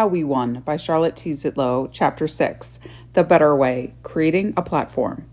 How We Won by Charlotte T. Zitlow, Chapter 6, The Better Way, Creating a Platform.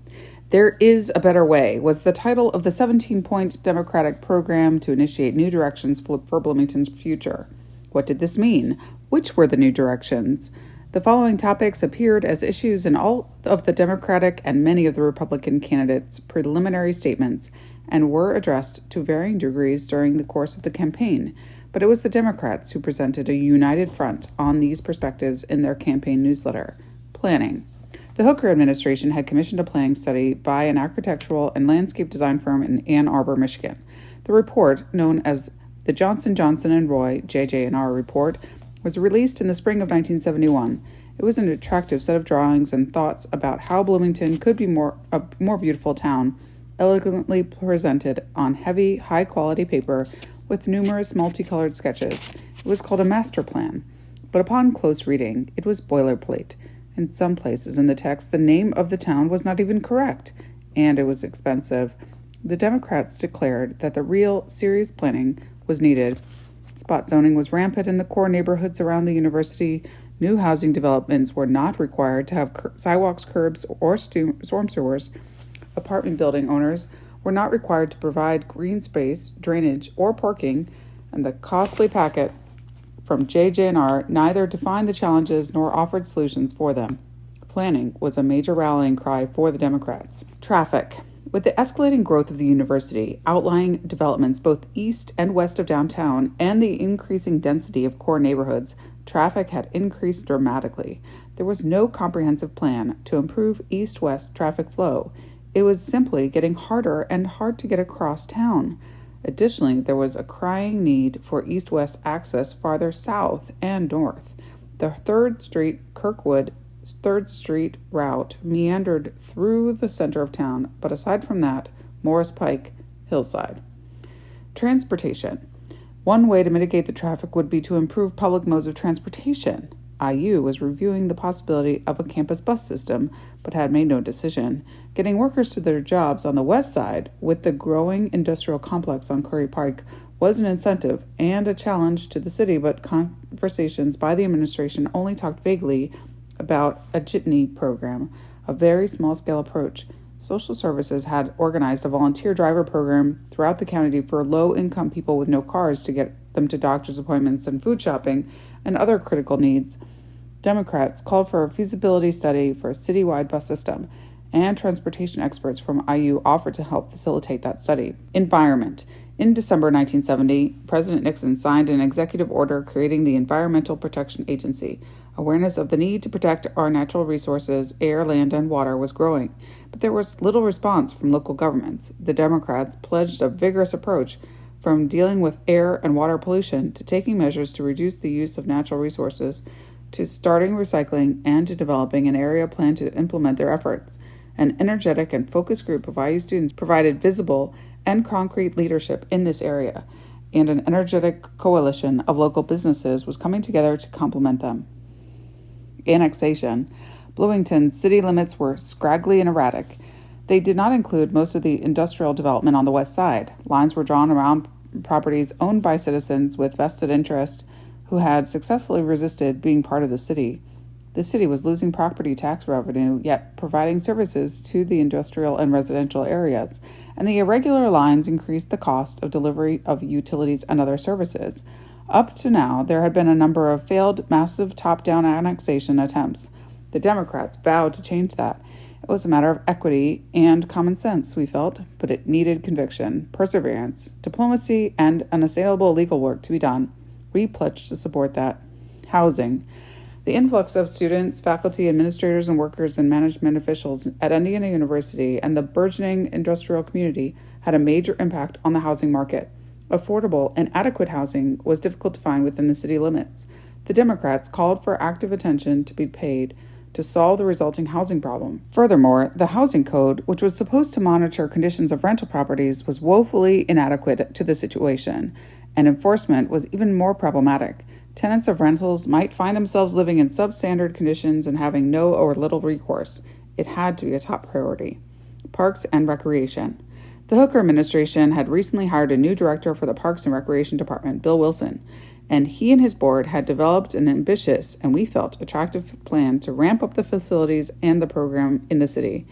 There is a Better Way was the title of the 17-point Democratic program to initiate new directions for Bloomington's future. What did this mean? Which were the new directions? The following topics appeared as issues in all of the Democratic and many of the Republican candidates' preliminary statements and were addressed to varying degrees during the course of the campaign. But it was the Democrats who presented a united front on these perspectives in their campaign newsletter. Planning. The Hooker administration had commissioned a planning study by an architectural and landscape design firm in Ann Arbor, Michigan. The report, known as the Johnson, Johnson & Roy JJ&R report, was released in the spring of 1971. It was an attractive set of drawings and thoughts about how Bloomington could be a more beautiful town, elegantly presented on heavy, high-quality paper with numerous multicolored sketches. It was called a master plan, but upon close reading, it was boilerplate. In some places in the text, the name of the town was not even correct, and it was expensive. The Democrats declared that the real, serious planning was needed. Spot zoning was rampant in the core neighborhoods around the university. New housing developments were not required to have sidewalks, curbs, or storm sewers. Apartment building owners were not required to provide green space, drainage, or parking, and the costly packet from JJ&R neither defined the challenges nor offered solutions for them. Planning was a major rallying cry for the Democrats. Traffic. With the escalating growth of the university, outlying developments both east and west of downtown, and the increasing density of core neighborhoods, traffic had increased dramatically. There was no comprehensive plan to improve east-west traffic flow. It was simply getting harder and hard to get across town. Additionally, there was a crying need for east-west access farther south and north. The 3rd Street Kirkwood 3rd Street route meandered through the center of town, but aside from that, Morris Pike, Hillside. Transportation. One way to mitigate the traffic would be to improve public modes of transportation. IU was reviewing the possibility of a campus bus system, but had made no decision. Getting workers to their jobs on the west side, with the growing industrial complex on Curry Pike, was an incentive and a challenge to the city, but conversations by the administration only talked vaguely about a jitney program, a very small-scale approach. Social Services had organized a volunteer driver program throughout the county for low-income people with no cars to get them to doctor's appointments and food shopping and other critical needs. Democrats called for a feasibility study for a citywide bus system, and transportation experts from IU offered to help facilitate that study. Environment. In December 1970, President Nixon signed an executive order creating the Environmental Protection Agency. Awareness of the need to protect our natural resources, air, land, and water was growing, but there was little response from local governments. The Democrats pledged a vigorous approach, from dealing with air and water pollution to taking measures to reduce the use of natural resources, to starting recycling, and to developing an area plan to implement their efforts. An energetic and focused group of IU students provided visible and concrete leadership in this area, and an energetic coalition of local businesses was coming together to complement them. Annexation. Bloomington's city limits were scraggly and erratic. They did not include most of the industrial development on the west side. Lines were drawn around properties owned by citizens with vested interest who had successfully resisted being part of the city. The city was losing property tax revenue, yet providing services to the industrial and residential areas, and the irregular lines increased the cost of delivery of utilities and other services. Up to now, there had been a number of failed, massive top-down annexation attempts. The Democrats vowed to change that. It was a matter of equity and common sense, we felt, but it needed conviction, perseverance, diplomacy, and unassailable legal work to be done. We pledged to support that. Housing. The influx of students, faculty, administrators, and workers and management officials at Indiana University and the burgeoning industrial community had a major impact on the housing market. Affordable and adequate housing was difficult to find within the city limits. The Democrats called for active attention to be paid to solve the resulting housing problem. Furthermore, the housing code, which was supposed to monitor conditions of rental properties, was woefully inadequate to the situation, and enforcement was even more problematic. Tenants of rentals might find themselves living in substandard conditions and having no or little recourse. It had to be a top priority. Parks and Recreation. The Hooker administration had recently hired a new director for the Parks and Recreation Department, Bill Wilson. and he and his board had developed an ambitious and we felt attractive plan to ramp up the facilities and the program in the city.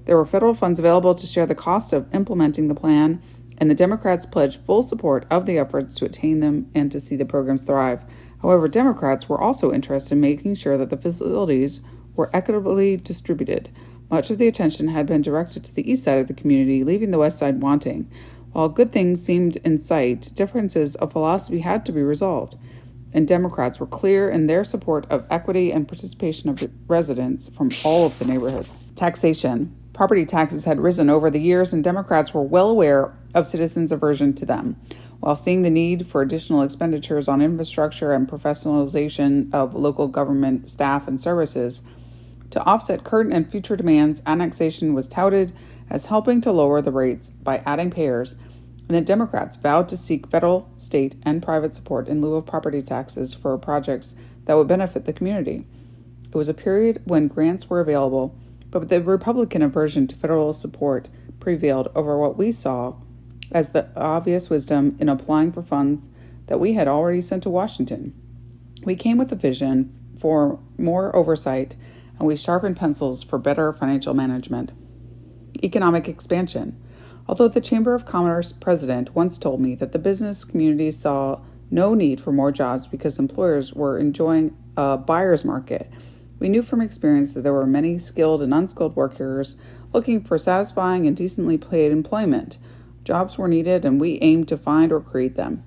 There were federal funds available to share the cost of implementing the plan, and the Democrats pledged full support of the efforts to attain them and to see the programs thrive. However, Democrats were also interested in making sure that the facilities were equitably distributed. Much of the attention had been directed to the east side of the community, leaving the west side wanting. While good things seemed in sight, differences of philosophy had to be resolved, and Democrats were clear in their support of equity and participation of residents from all of the neighborhoods. Taxation. Property taxes had risen over the years, and Democrats were well aware of citizens' aversion to them. While seeing the need for additional expenditures on infrastructure and professionalization of local government staff and services, to offset current and future demands, annexation was touted as helping to lower the rates by adding payers, and the Democrats vowed to seek federal, state, and private support in lieu of property taxes for projects that would benefit the community. It was a period when grants were available, but the Republican aversion to federal support prevailed over what we saw as the obvious wisdom in applying for funds that we had already sent to Washington. We came with a vision for more oversight, and we sharpened pencils for better financial management. Economic expansion. Although the Chamber of Commerce president once told me that the business community saw no need for more jobs because employers were enjoying a buyer's market, we knew from experience that there were many skilled and unskilled workers looking for satisfying and decently paid employment. Jobs were needed, and we aimed to find or create them.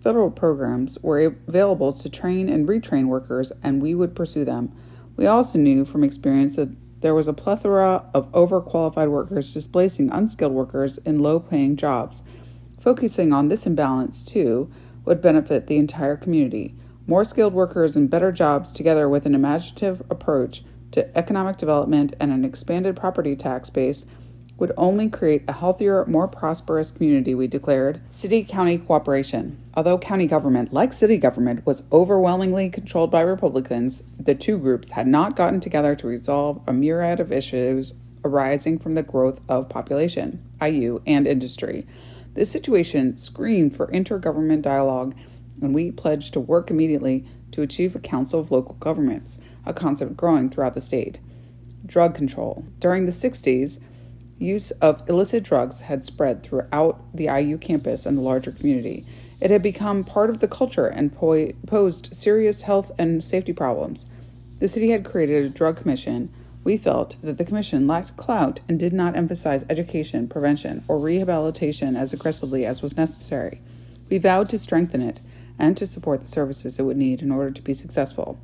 Federal programs were available to train and retrain workers, and we would pursue them. We also knew from experience that there was a plethora of overqualified workers displacing unskilled workers in low-paying jobs. Focusing on this imbalance, too, would benefit the entire community. More skilled workers and better jobs, together with an imaginative approach to economic development and an expanded property tax base, would only create a healthier, more prosperous community, we declared. City-county cooperation. Although county government, like city government, was overwhelmingly controlled by Republicans, the two groups had not gotten together to resolve a myriad of issues arising from the growth of population, IU, and industry. This situation screamed for intergovernment dialogue, and we pledged to work immediately to achieve a council of local governments, a concept growing throughout the state. Drug control. During the 60s, use of illicit drugs had spread throughout the IU campus and the larger community. It had become part of the culture and posed serious health and safety problems. The city had created a drug commission. We felt that the commission lacked clout and did not emphasize education, prevention, or rehabilitation as aggressively as was necessary. We vowed to strengthen it and to support the services it would need in order to be successful.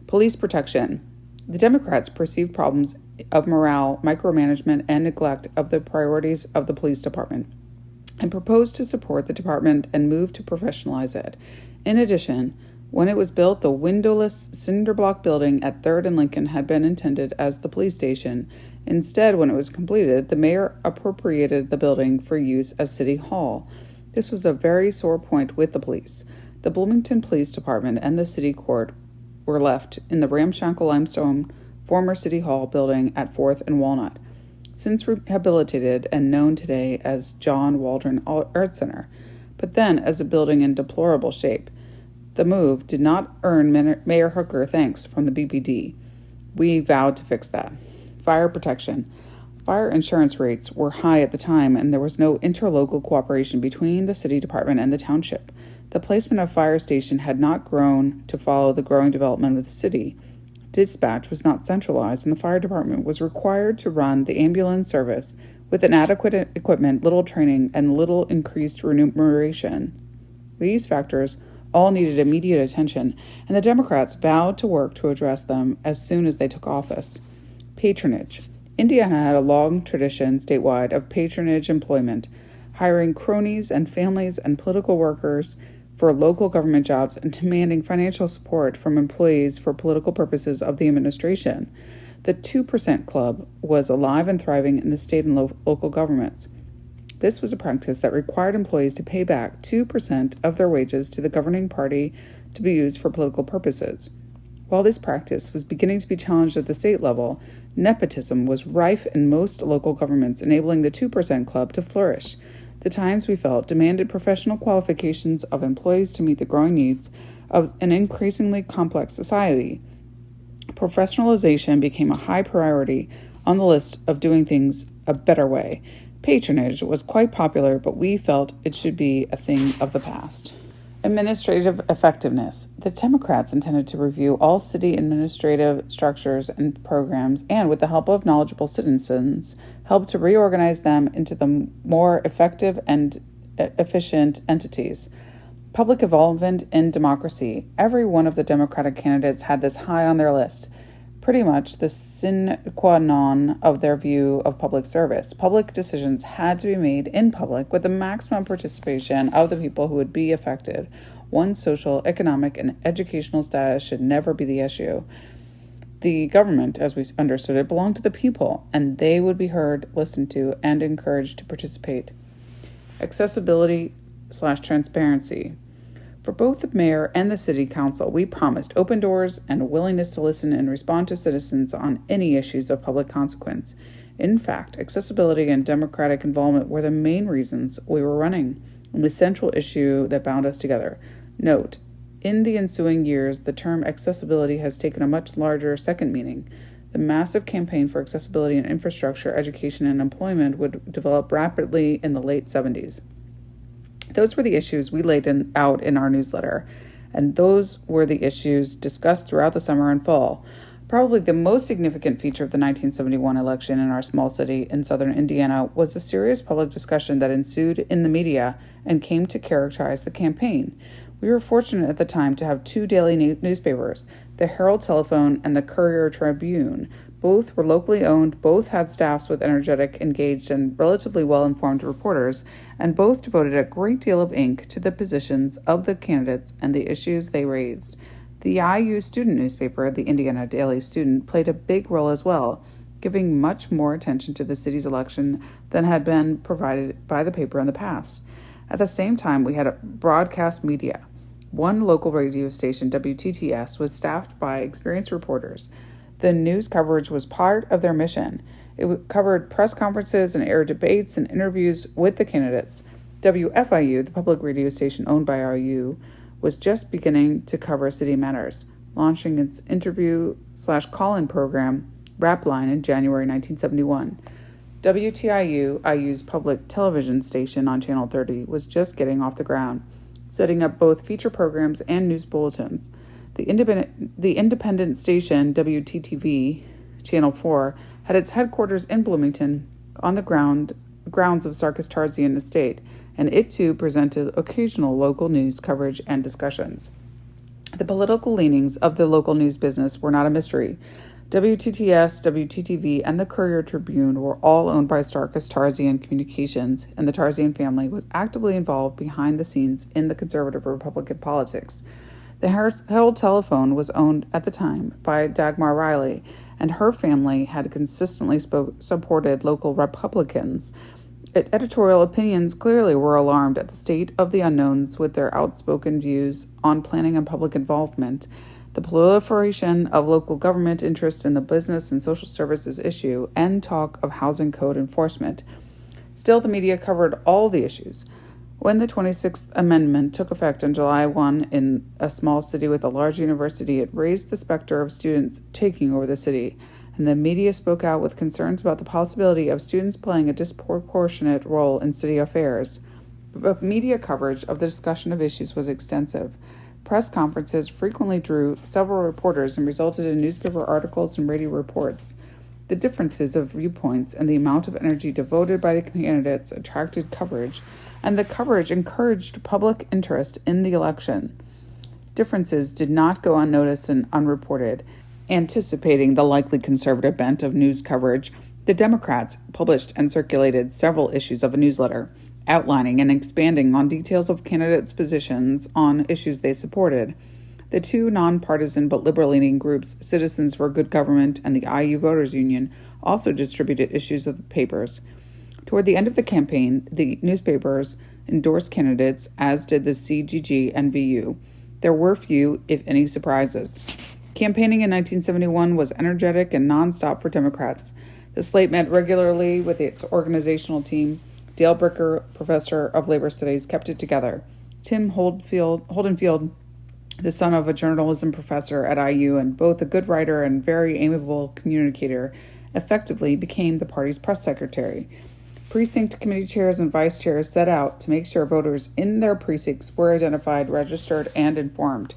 Police protection. The Democrats perceived problems of morale, micromanagement, and neglect of the priorities of the police department, and proposed to support the department and move to professionalize it. In addition, when it was built, the windowless cinder block building at 3rd and Lincoln had been intended as the police station. Instead, when it was completed, the mayor appropriated the building for use as City Hall. This was a very sore point with the police. The Bloomington Police Department and the City Court were left in the ramshackle limestone former City Hall building at 4th and Walnut, since rehabilitated and known today as John Waldron Art Center, but then as a building in deplorable shape. The move did not earn Mayor Hooker thanks from the BPD. We vowed to fix that. Fire protection. Fire insurance rates were high at the time, and there was no interlocal cooperation between the city department and the township. The placement of fire station had not grown to follow the growing development of the city. Dispatch was not centralized, and the fire department was required to run the ambulance service with inadequate equipment, little training, and little increased remuneration. These factors all needed immediate attention, and the Democrats vowed to work to address them as soon as they took office. Patronage. Indiana had a long tradition statewide of patronage employment, hiring cronies and families and political workers for local government jobs and demanding financial support from employees for political purposes of the administration. The 2% Club was alive and thriving in the state and local governments. This was a practice that required employees to pay back 2% of their wages to the governing party to be used for political purposes. While this practice was beginning to be challenged at the state level, nepotism was rife in most local governments, enabling the 2% Club to flourish. The times, we felt, demanded professional qualifications of employees to meet the growing needs of an increasingly complex society. Professionalization became a high priority on the list of doing things a better way. Patronage was quite popular, but we felt it should be a thing of the past. Administrative effectiveness. The Democrats intended to review all city administrative structures and programs and, with the help of knowledgeable citizens, help to reorganize them into the more effective and efficient entities. Public involvement in democracy. Every one of the Democratic candidates had this high on their list. Pretty much the sine qua non of their view of public service. Public decisions had to be made in public with the maximum participation of the people who would be affected. One's social, economic, and educational status should never be the issue. The government, as we understood it, belonged to the people, and they would be heard, listened to, and encouraged to participate. Accessibility/transparency. For both the mayor and the city council, we promised open doors and a willingness to listen and respond to citizens on any issues of public consequence. In fact, accessibility and democratic involvement were the main reasons we were running, and the central issue that bound us together. Note, in the ensuing years, the term accessibility has taken a much larger second meaning. The massive campaign for accessibility in infrastructure, education, and employment would develop rapidly in the late 70s. Those were the issues we laid out in our newsletter, and those were the issues discussed throughout the summer and fall. Probably the most significant feature of the 1971 election in our small city in southern Indiana was the serious public discussion that ensued in the media and came to characterize the campaign. We were fortunate at the time to have two daily newspapers, the Herald Telephone and the Courier Tribune. Both were locally owned, both had staffs with energetic, engaged, and relatively well-informed reporters, and both devoted a great deal of ink to the positions of the candidates and the issues they raised. The IU student newspaper, the Indiana Daily Student, played a big role as well, giving much more attention to the city's election than had been provided by the paper in the past. At the same time, we had broadcast media. One local radio station, WTTS, was staffed by experienced reporters. The news coverage was part of their mission. It covered press conferences and aired debates and interviews with the candidates. WFIU, the public radio station owned by RU, was just beginning to cover city matters, launching its interview/call-in program, Rap Line, in January 1971. WTIU, IU's public television station on Channel 30, was just getting off the ground, setting up both feature programs and news bulletins. The independent station, WTTV, Channel 4, had its headquarters in Bloomington on the grounds of Sarkis-Tarzian Estate, and it too presented occasional local news coverage and discussions. The political leanings of the local news business were not a mystery. WTTS, WTTV, and the Courier Tribune were all owned by Sarkis-Tarzian Communications, and the Tarzian family was actively involved behind the scenes in the conservative Republican politics. The Herald Telephone was owned at the time by Dagmar Riley, and her family had consistently supported local Republicans. Editorial opinions clearly were alarmed at the state of the unknowns with their outspoken views on planning and public involvement, the proliferation of local government interest in the business and social services issue, and talk of housing code enforcement. Still, the media covered all the issues. When the 26th Amendment took effect on July 1 in a small city with a large university, it raised the specter of students taking over the city, and the media spoke out with concerns about the possibility of students playing a disproportionate role in city affairs. But media coverage of the discussion of issues was extensive. Press conferences frequently drew several reporters and resulted in newspaper articles and radio reports. The differences of viewpoints and the amount of energy devoted by the candidates attracted coverage, and the coverage encouraged public interest in the election. Differences did not go unnoticed and unreported. Anticipating the likely conservative bent of news coverage, the Democrats published and circulated several issues of a newsletter, outlining and expanding on details of candidates' positions on issues they supported. The two nonpartisan but liberal-leaning groups, Citizens for Good Government and the IU Voters Union, also distributed issues of the papers. Toward the end of the campaign, the newspapers endorsed candidates, as did the CGG and VU. There were few, if any, surprises. Campaigning in 1971 was energetic and nonstop for Democrats. The slate met regularly with its organizational team. Dale Bricker, professor of labor studies, kept it together. Tim Holdenfield the son of a journalism professor at IU and both a good writer and very amiable communicator, effectively became the party's press secretary. Precinct committee chairs and vice chairs set out to make sure voters in their precincts were identified, registered, and informed.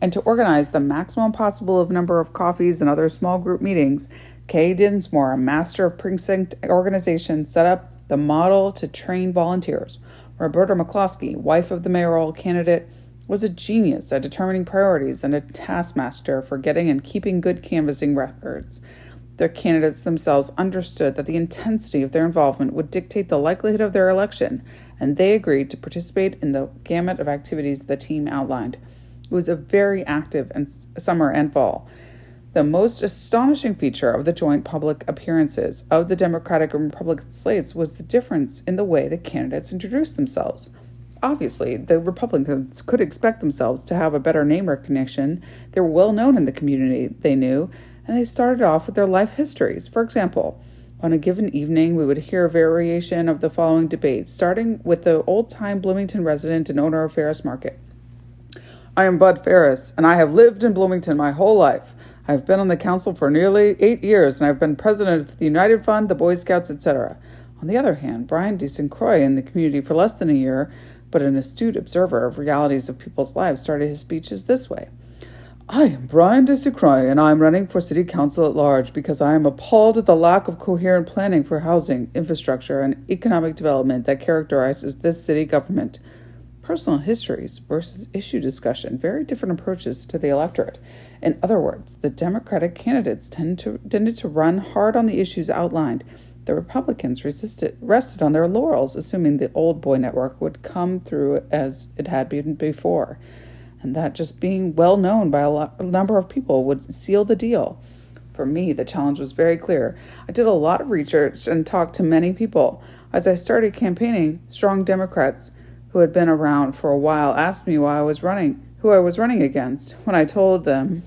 And to organize the maximum possible number of coffees and other small group meetings, Kay Dinsmore, a master of precinct organization, set up the model to train volunteers. Roberta McCloskey, wife of the mayoral candidate, was a genius at determining priorities and a taskmaster for getting and keeping good canvassing records. The candidates themselves understood that the intensity of their involvement would dictate the likelihood of their election, and they agreed to participate in the gamut of activities the team outlined. It was a very active summer and fall. The most astonishing feature of the joint public appearances of the Democratic and Republican slates was the difference in the way the candidates introduced themselves. Obviously, the Republicans could expect themselves to have a better name recognition. They were well known in the community they knew, and they started off with their life histories. For example, on a given evening, we would hear a variation of the following debate, starting with the old-time Bloomington resident and owner of Ferris Market. I am Bud Ferris, and I have lived in Bloomington my whole life. I have been on the council for nearly 8 years, and I have been president of the United Fund, the Boy Scouts, etc. On the other hand, Brian de St. Croix, in the community for less than a year, but an astute observer of realities of people's lives, started his speeches this way. I am Brian de St. Croix, and I am running for city council at large because I am appalled at the lack of coherent planning for housing, infrastructure, and economic development that characterizes this city government. Personal histories versus issue discussion, very different approaches to the electorate. In other words, the Democratic candidates tended to run hard on the issues outlined. The Republicans rested on their laurels, assuming the old boy network would come through as it had been before, and that just being well known by a number of people would seal the deal. For me, the challenge was very clear. I did a lot of research and talked to many people. As I started campaigning, strong Democrats who had been around for a while asked me who I was running against. When I told them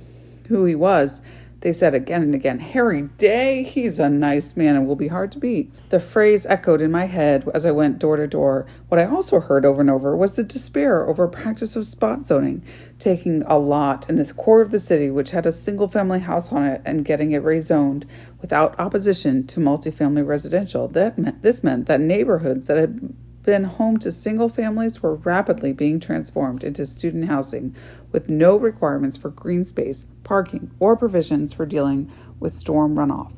who he was, they said again and again, Harry Day, he's a nice man and will be hard to beat. The phrase echoed in my head as I went door to door. What I also heard over and over was the despair over a practice of spot zoning, taking a lot in this core of the city which had a single-family house on it and getting it rezoned without opposition to multifamily residential. This meant that neighborhoods that had been home to single families were rapidly being transformed into student housing with no requirements for green space, parking, or provisions for dealing with storm runoff.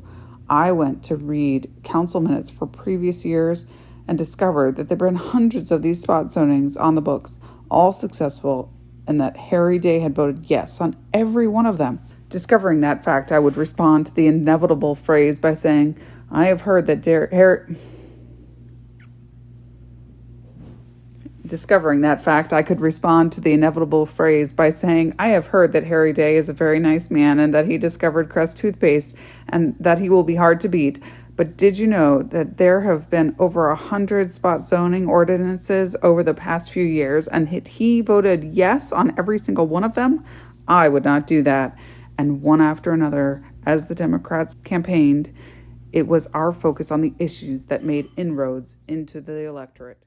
I went to read council minutes for previous years and discovered that there had been hundreds of these spot zonings on the books, all successful, and that Harry Day had voted yes on every one of them. Discovering that fact, I would respond to the inevitable phrase by saying, I have heard that Discovering that fact, I could respond to the inevitable phrase by saying, I have heard that Harry Day is a very nice man and that he discovered Crest toothpaste and that he will be hard to beat. But did you know that there have been over 100 spot zoning ordinances over the past few years and he voted yes on every single one of them? I would not do that. And one after another, as the Democrats campaigned, it was our focus on the issues that made inroads into the electorate.